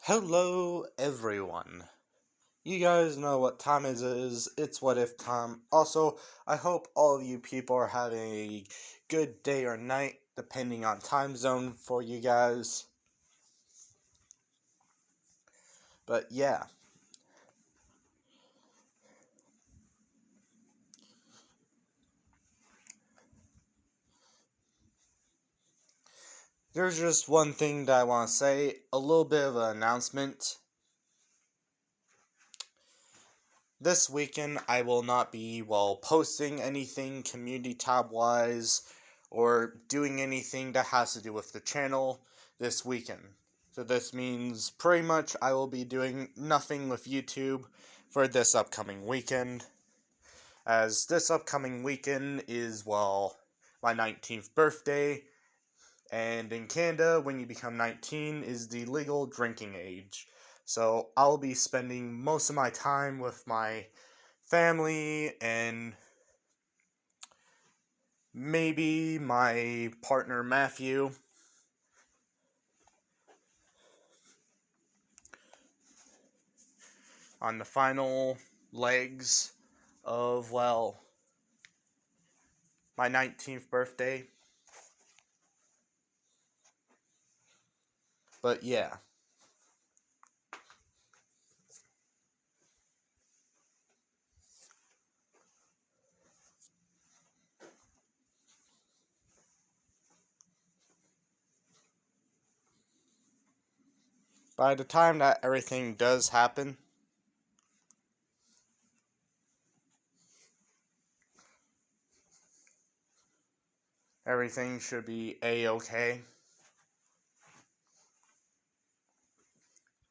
Hello, everyone. You guys know what time it is. It's What If time. Also, I hope all of you people are having a good day or night, depending on time zone for you guys. But yeah. There's just one thing that I want to say. A little bit of an announcement. This weekend, I will not be, posting anything community tab wise or doing anything that has to do with the channel this weekend. So this means pretty much I will be doing nothing with YouTube for this upcoming weekend. As this upcoming weekend is, my 19th birthday. And in Canada, when you become 19 is the legal drinking age. So I'll be spending most of my time with my family and maybe my partner Matthew. On the final legs of, my 19th birthday. But yeah. By the time that everything does happen, everything should be A-okay.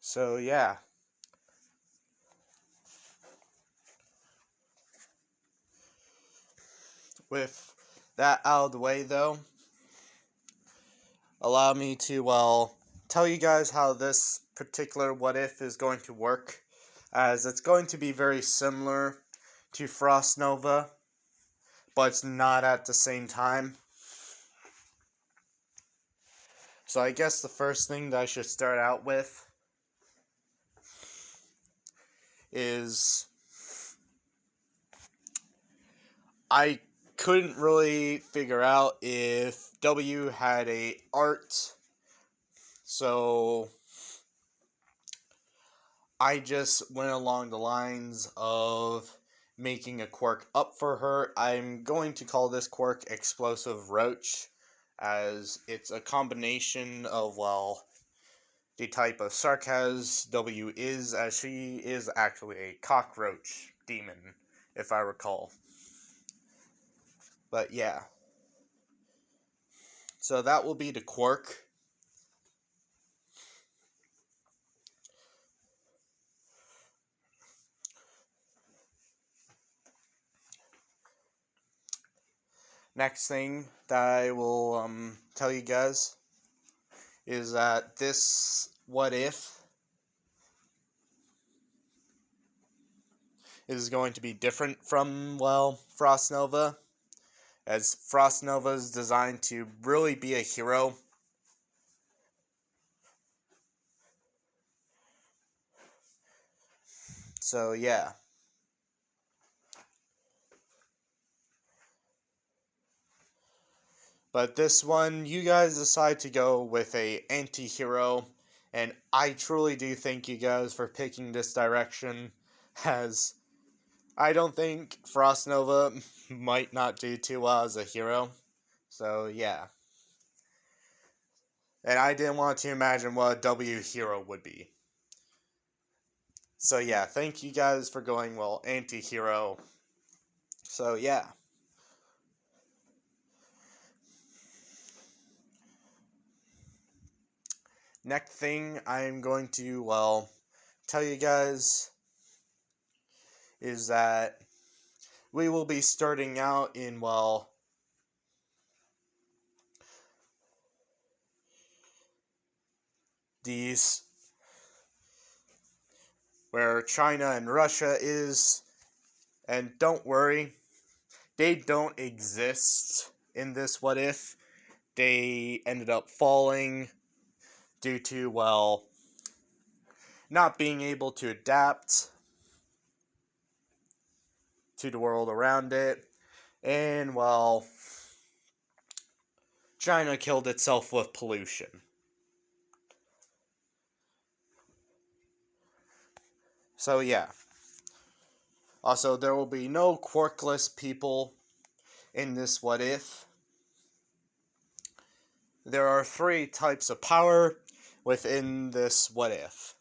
So yeah. With that out of the way though, allow me to, tell you guys how this particular what if is going to work, as it's going to be very similar to Frost Nova, but it's not at the same time. So I guess the first thing that I should start out with is I couldn't really figure out if W had a art, so I just went along the lines of making a quirk up for her. I'm going to call this quirk Explosive Roach, as it's a combination of, the type of sarcasm W is, as she is actually a cockroach demon, if I recall. But yeah. So that will be the quirk. Next thing that I will tell you guys is that this what if is going to be different from, Frost Nova, as Frost Nova is designed to really be a hero. So yeah. But this one, you guys decide to go with a anti-hero, and I truly do thank you guys for picking this direction, as I don't think Frost Nova might not do too well as a hero. So yeah. And I didn't want to imagine what a W hero would be. So yeah, thank you guys for going, anti-hero. So yeah. Next thing I'm going to, tell you guys is that we will be starting out in, these, where China and Russia is, and don't worry, they don't exist in this what if. They ended up falling due to, not being able to adapt to the world around it, and, well, China killed itself with pollution. So, yeah. Also, there will be no quirkless people in this What If. There are 3 types of power within this What If.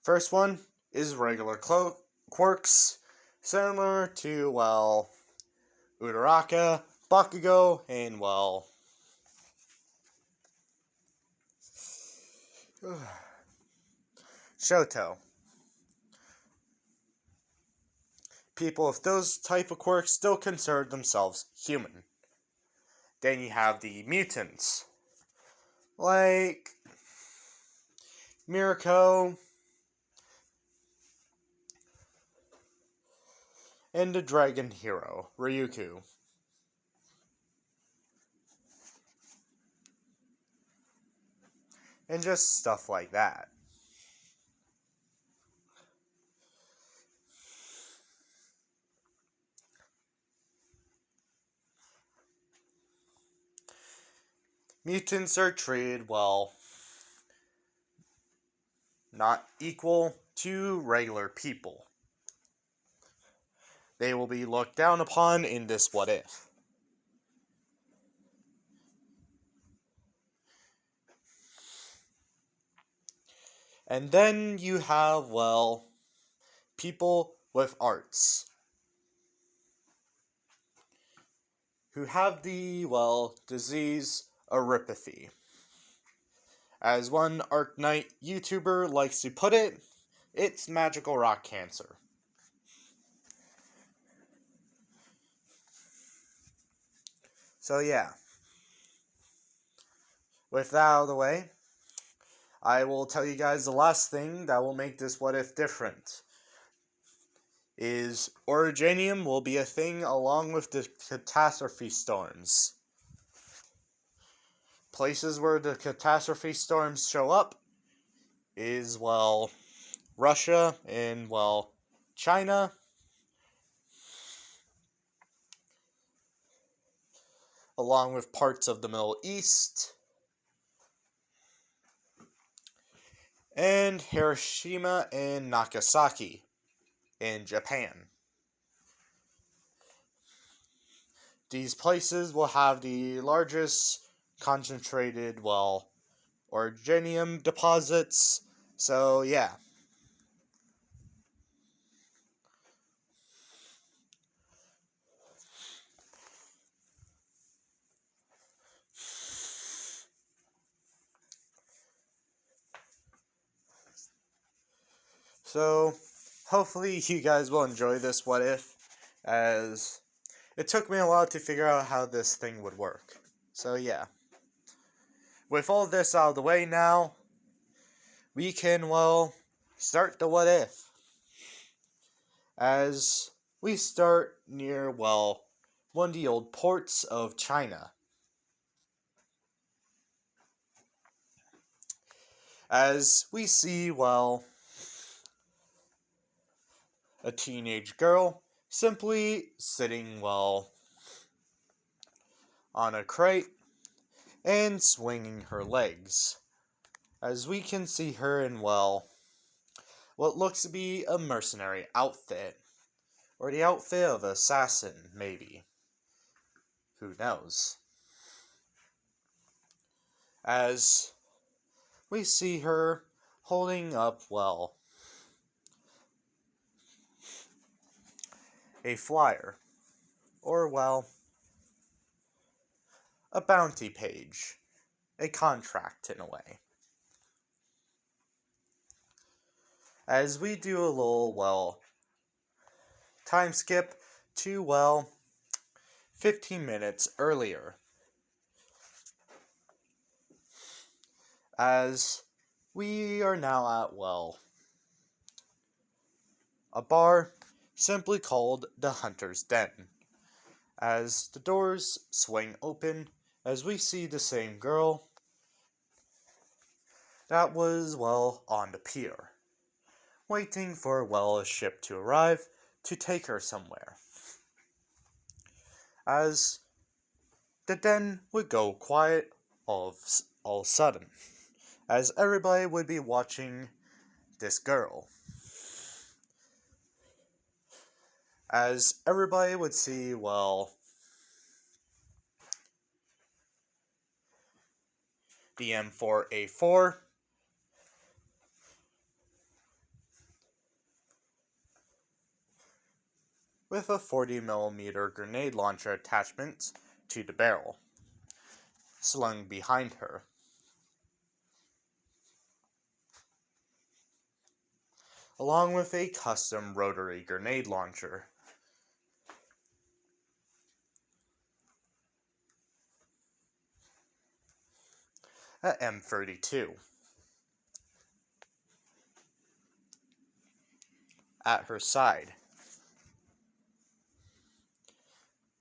First one is regular quirks, similar to, well, Uraraka, Bakugo, and, well, Shoto. People with those type of quirks still consider themselves human. Then you have the mutants, like Mirko and the dragon hero, Ryuku. And just stuff like that. Mutants are treated, well, not equal to regular people. They will be looked down upon in this What If. And then you have, well, people with arts, who have the, well, disease Arypathy. As one Arknight YouTuber likes to put it, it's magical rock cancer. So yeah. With that out of the way, I will tell you guys the last thing that will make this What If different. Is Originium will be a thing along with the catastrophe storms. Places where the catastrophe storms show up is, well, Russia and, well, China. Along with parts of the Middle East. And Hiroshima and Nagasaki in Japan. These places will have the largest concentrated, well, originium deposits. So, yeah. So, hopefully you guys will enjoy this What If, as it took me a while to figure out how this thing would work. So, yeah. With all this out of the way now, we can, well, start the What If. As we start near, well, one of the old ports of China. As we see, well, a teenage girl simply sitting, well, on a crate and swinging her legs. As we can see her in, well, what looks to be a mercenary outfit. Or the outfit of an assassin, maybe. Who knows? As we see her holding up, well, a flyer. Or, well, a bounty page. A contract, in a way. As we do a little, well, time skip to, well, 15 minutes earlier. As we are now at, well, a bar simply called the Hunter's Den. as the doors swing open, as we see the same girl that was, well, on the pier, waiting for, well, a ship to arrive to take her somewhere. As the den would go quiet all of a sudden, as everybody would be watching this girl. As everybody would see, well, the M4A4 with a 40mm grenade launcher attachment to the barrel, slung behind her. Along with a custom rotary grenade launcher. A M32. At her side,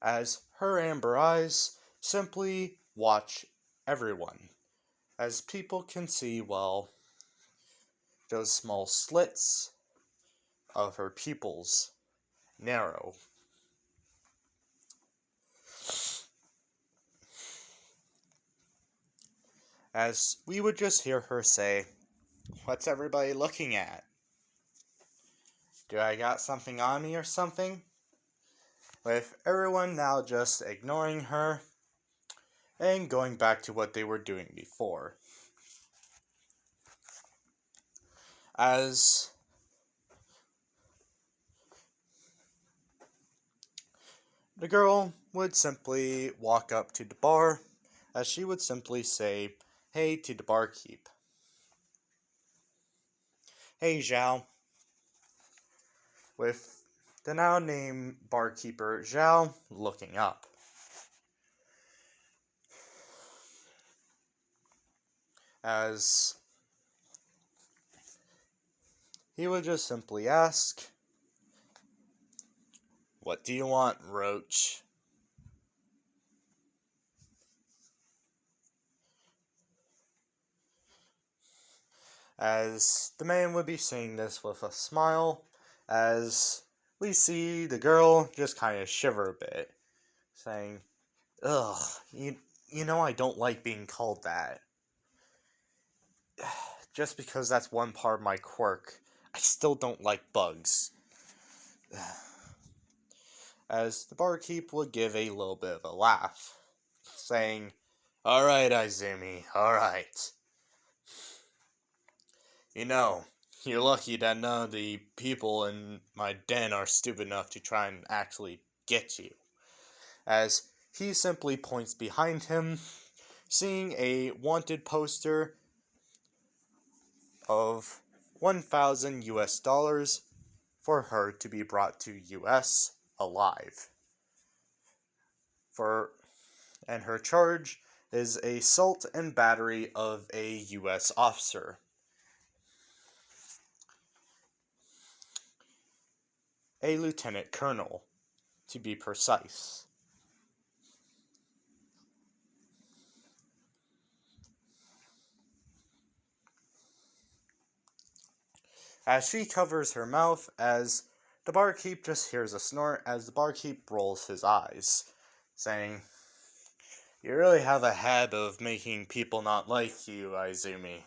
as her amber eyes simply watch everyone, as people can see, well, those small slits of her pupils narrow. As we would just hear her say, "What's everybody looking at? Do I got something on me or something?" With everyone now just ignoring her and going back to what they were doing before. As the girl would simply walk up to the bar, as she would simply say, "Hey," to the barkeep. "Hey, Zhao." With the now named barkeeper Zhao looking up. As he would just simply ask, "What do you want, Roach?" As the man would be saying this with a smile, as we see the girl just kind of shiver a bit, saying, "Ugh, you know I don't like being called that. Just because that's one part of my quirk, I still don't like bugs." As the barkeep would give a little bit of a laugh, saying, "Alright, Izumi, alright. You know, you're lucky that none of the people in my den are stupid enough to try and actually get you." As he simply points behind him, seeing a wanted poster of 1,000 US dollars for her to be brought to US alive. And her charge is assault and battery of a US officer. A lieutenant colonel, to be precise. As she covers her mouth, as the barkeep just hears a snort, as the barkeep rolls his eyes, saying, "You really have a habit of making people not like you, Izumi."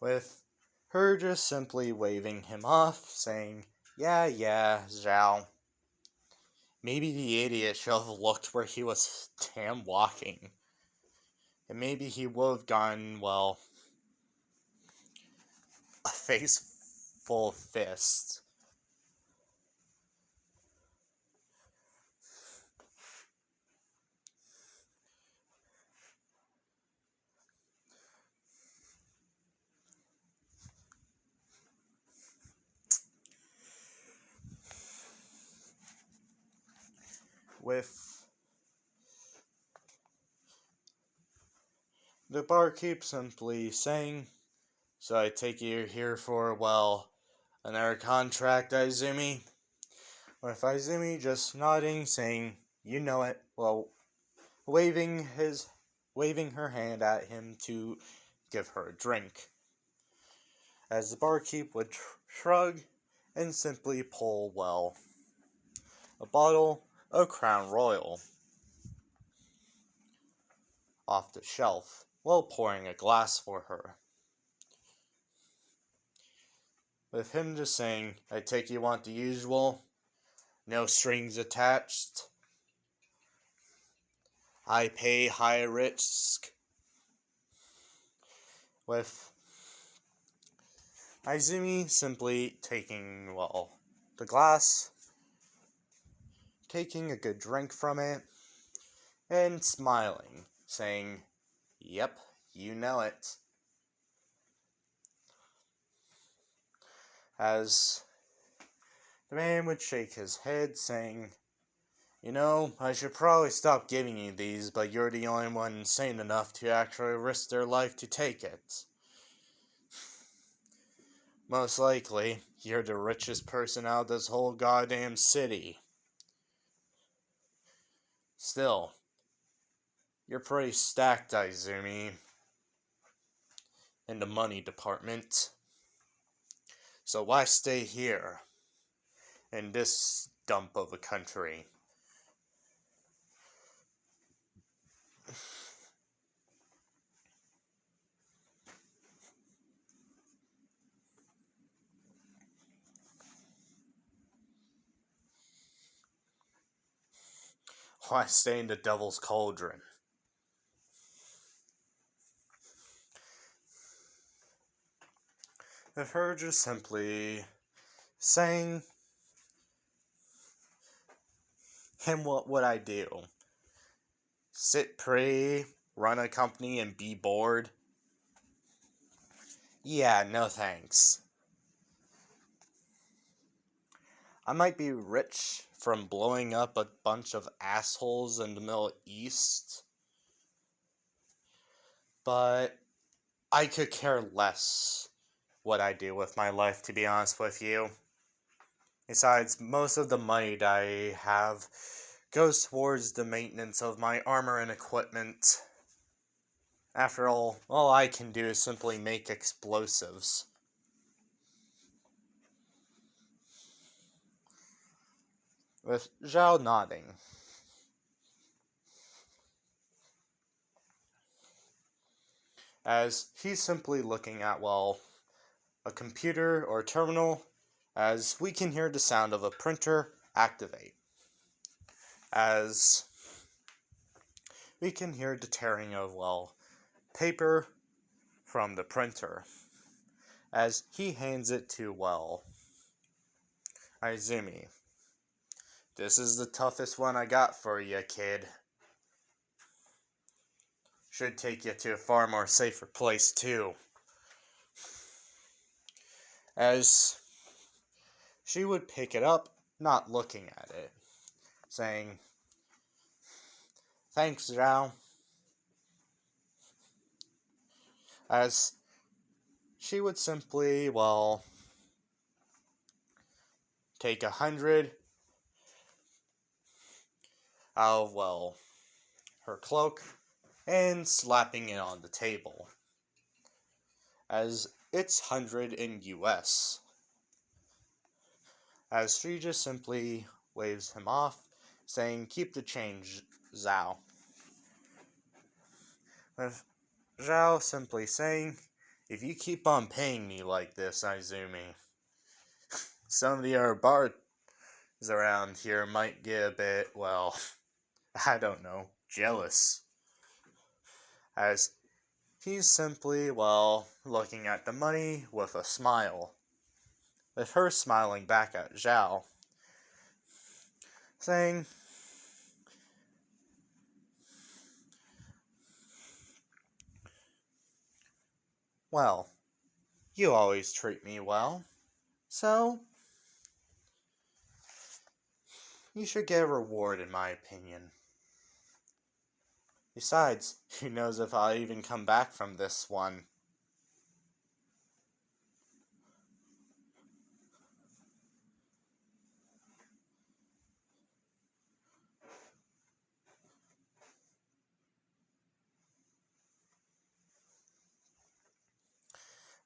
With her just simply waving him off, saying, Yeah, Zhao. Maybe the idiot should have looked where he was damn walking. And maybe he would have gotten, well, a face full of fists. with the barkeep simply saying, "So I take you here for, well, another contract, Izumi?" With Izumi just nodding, saying, "You know it," well, waving her hand at him to give her a drink. As the barkeep would shrug and simply pull, well, a bottle of Crown Royal off the shelf while pouring a glass for her. With him just saying, "I take you want the usual, no strings attached, I pay high risk," with Izumi simply taking, well, the glass, taking a good drink from it, and smiling, saying, "Yep, you know it." As the man would shake his head, saying, "You know, I should probably stop giving you these, but you're the only one insane enough to actually risk their life to take it. Most likely, you're the richest person out of this whole goddamn city. Still, you're pretty stacked, Izumi, in the money department. So why stay here, in this dump of a country?" Why stay in the devil's cauldron? With her just simply saying, "And what would I do? Sit pretty, run a company, and be bored? Yeah, no thanks. I might be rich from blowing up a bunch of assholes in the Middle East, but I could care less what I do with my life, to be honest with you. Besides, most of the money that I have goes towards the maintenance of my armor and equipment. After all I can do is simply make explosives." With Zhao nodding, as he's simply looking at, well, a computer or terminal, as we can hear the sound of a printer activate. As we can hear the tearing of, well, paper from the printer. As he hands it to, well, Izumi. "This is the toughest one I got for you, kid. Should take you to a far more safer place, too." As she would pick it up, not looking at it, saying, "Thanks, Zhao." As she would simply, well, take 100 out of, well, her cloak and slapping it on the table, as it's 100 in US. As she just simply waves him off, saying, "Keep the change, Zhao." With Zhao simply saying, "If you keep on paying me like this, Izumi, some of the other bars around here might get a bit, well, I don't know, jealous." As he's simply, well, looking at the money with a smile. With her smiling back at Zhao, saying, "Well, you always treat me well, so you should get a reward in my opinion. Besides, who knows if I'll even come back from this one.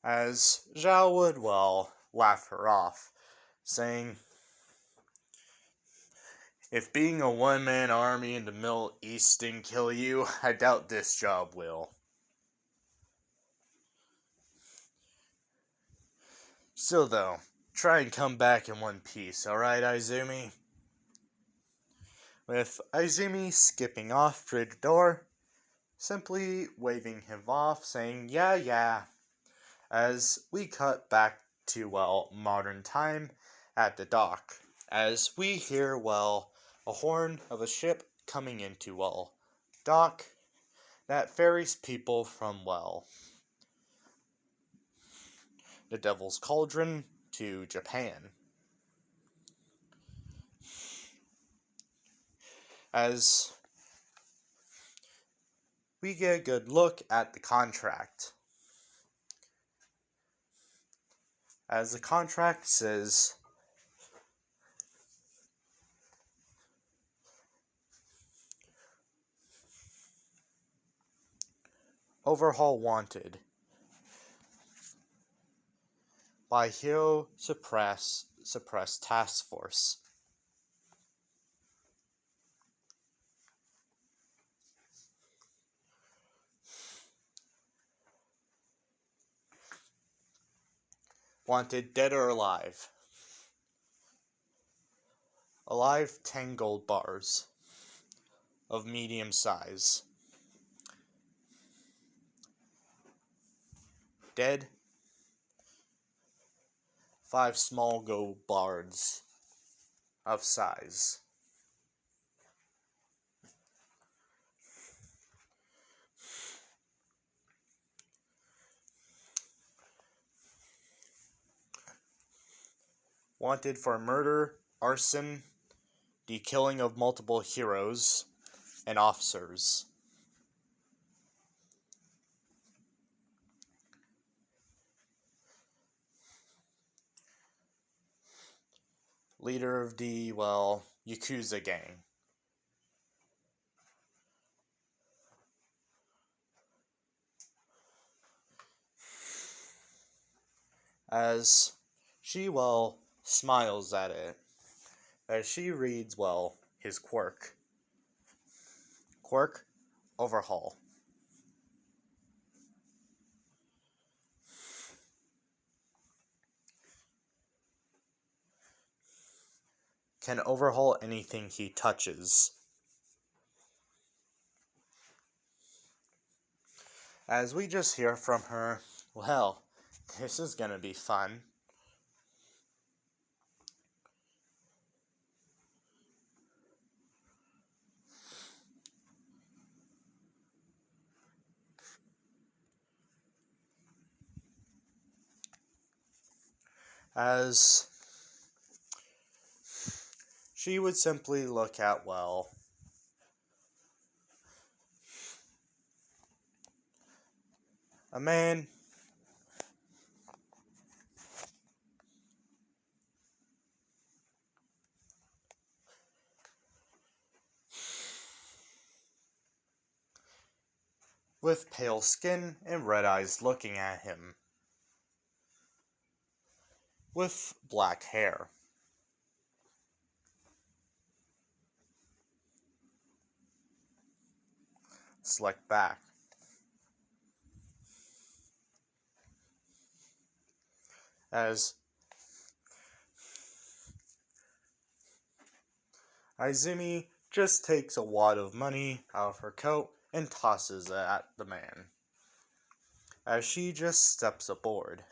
As Zhao would, laugh her off, saying, "If being a one-man army in the Middle East didn't kill you, I doubt this job will. Still though, try and come back in one piece, alright, Izumi?" With Izumi skipping off through the door, simply waving him off, saying, yeah, as we cut back to, modern time at the dock, as we hear, a horn of a ship coming into, dock that ferries people from, the Devil's Cauldron to Japan. As we get a good look at the contract. As the contract says, overhaul wanted by Hero Suppress Task Force. Wanted dead or alive. Alive 10 gold bars of medium size. Dead 5 small gold bars of size. Wanted for murder, arson, the killing of multiple heroes and officers. Leader of the, Yakuza gang. As she, smiles at it, as she reads, his quirk. Quirk, overhaul. Can overhaul anything he touches. As we just hear from her, this is gonna be fun. As she would simply look at, a man with pale skin and red eyes looking at him, with black hair. Slick back. As Izumi just takes a wad of money out of her coat and tosses it at the man, as she just steps aboard.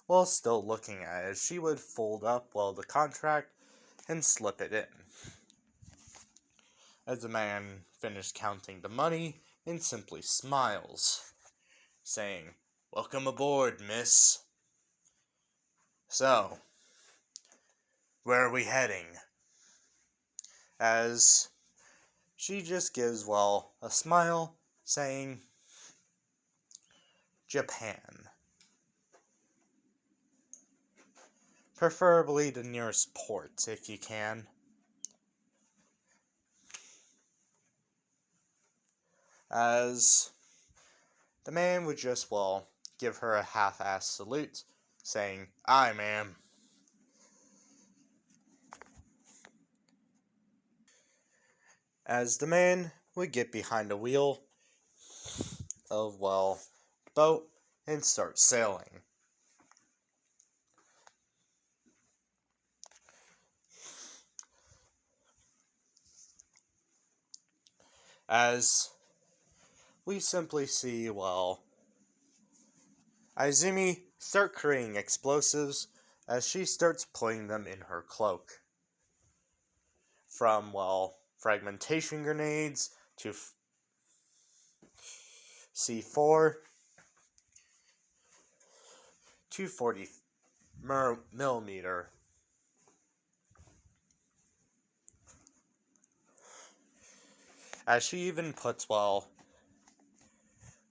While still looking at it, she would fold up, the contract and slip it in. As the man finished counting the money and simply smiles, saying, "Welcome aboard, miss. So, where are we heading?" as she just gives, well, a smile, saying, Japan. Preferably the nearest port, if you can. As the man would just, well, give her a half-assed salute, saying, Aye, ma'am. As the man would get behind the wheel of, well, boat and start sailing. As we simply see, well, Izumi start creating explosives as she starts putting them in her cloak. From, well, fragmentation grenades to C4 to 40 millimeter. As she even puts, well,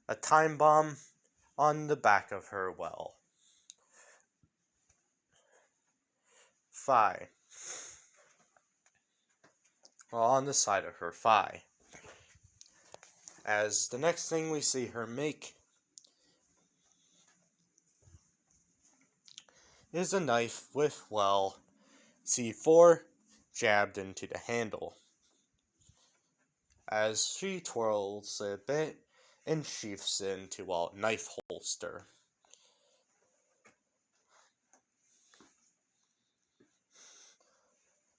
a time bomb on the back of her, well, thigh. Well, on the side of her thigh. As the next thing we see her make is a knife with, well, C4 jabbed into the handle. As she twirls it a bit and sheaths it into, well, knife holster.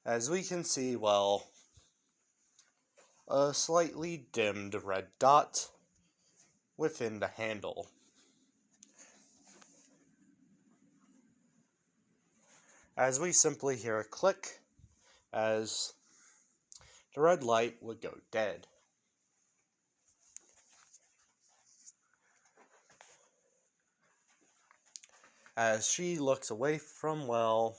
As we can see, well, a slightly dimmed red dot within the handle. As we simply hear a click as the red light would go dead. As she looks away from, well,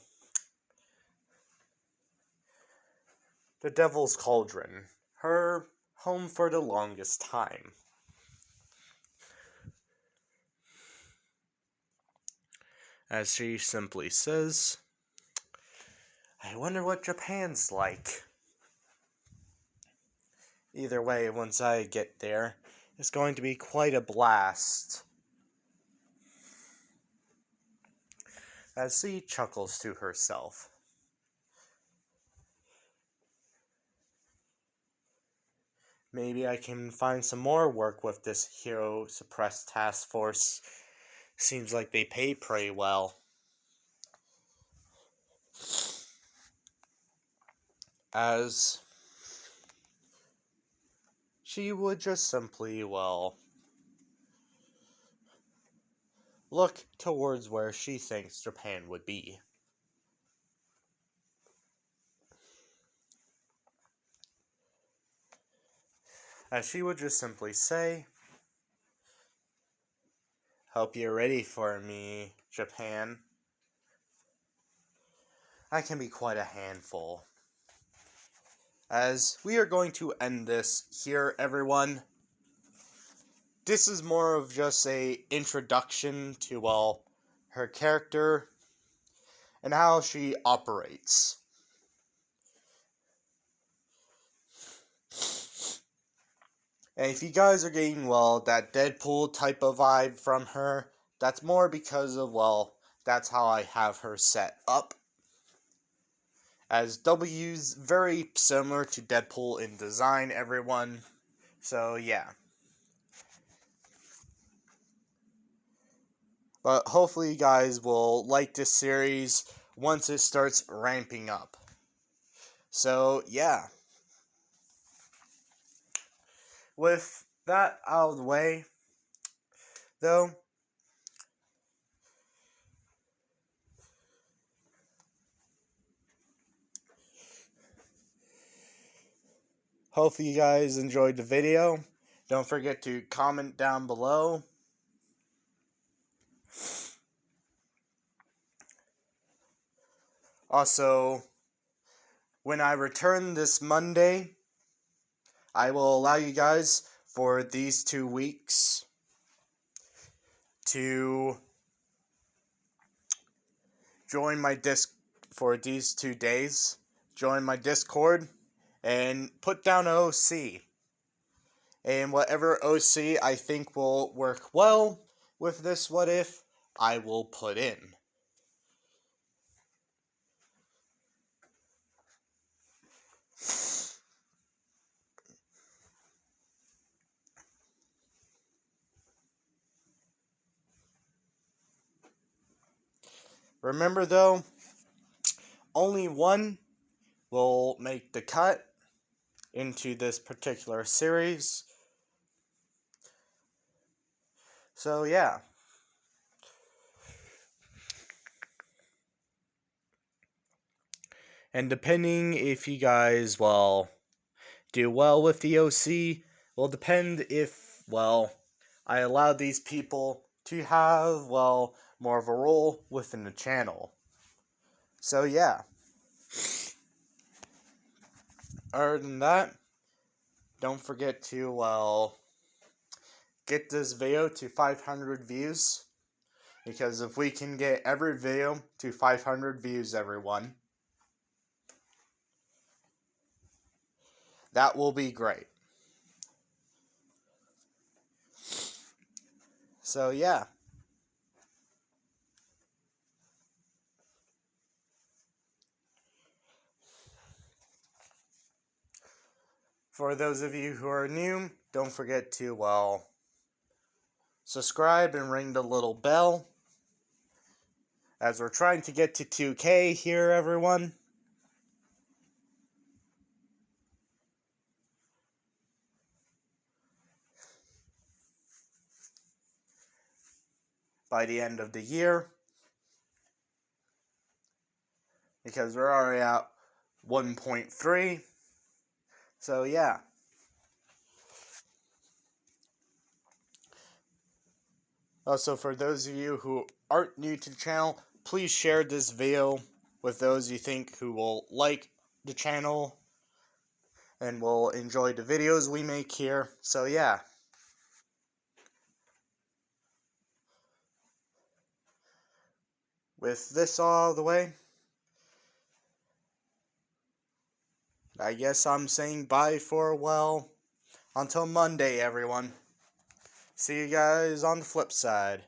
the Devil's Cauldron, her home for the longest time. As she simply says, I wonder what Japan's like. Either way, once I get there, it's going to be quite a blast. As she chuckles to herself. Maybe I can find some more work with this Hero Suppress Task Force. Seems like they pay pretty well. As she would just simply, well, look towards where she thinks Japan would be. As she would just simply say, Hope you're ready for me, Japan. I can be quite a handful. As we are going to end this here, everyone. This is more of just a introduction to, well, her character and how she operates. And if you guys are getting, well, that Deadpool type of vibe from her, that's more because of, well, that's how I have her set up. As W's very similar to Deadpool in design, everyone. So, yeah. But hopefully you guys will like this series once it starts ramping up. So, yeah. With that out of the way, though, hopefully you guys enjoyed the video. Don't forget to comment down below. Also, when I return this Monday, I will allow you guys for these 2 weeks to join my for these 2 days. Join my Discord and put down OC. And whatever OC I think will work well with this what if, I will put in. Remember though, only one will make the cut into this particular series. So yeah. And depending if you guys, do well with the OC, will depend if, I allow these people to have, more of a role within the channel. So yeah. Other than that, don't forget to, get this video to 500 views. Because if we can get every video to 500 views, everyone, that will be great. So yeah. For those of you who are new, don't forget to, subscribe and ring the little bell. As we're trying to get to 2K here, everyone. By the end of the year. Because we're already at 1.3. So yeah. Also, for those of you who aren't new to the channel, please share this video with those you think who will like the channel and will enjoy the videos we make here. So yeah. With this all the way, I guess I'm saying bye for, until Monday, everyone. See you guys on the flip side.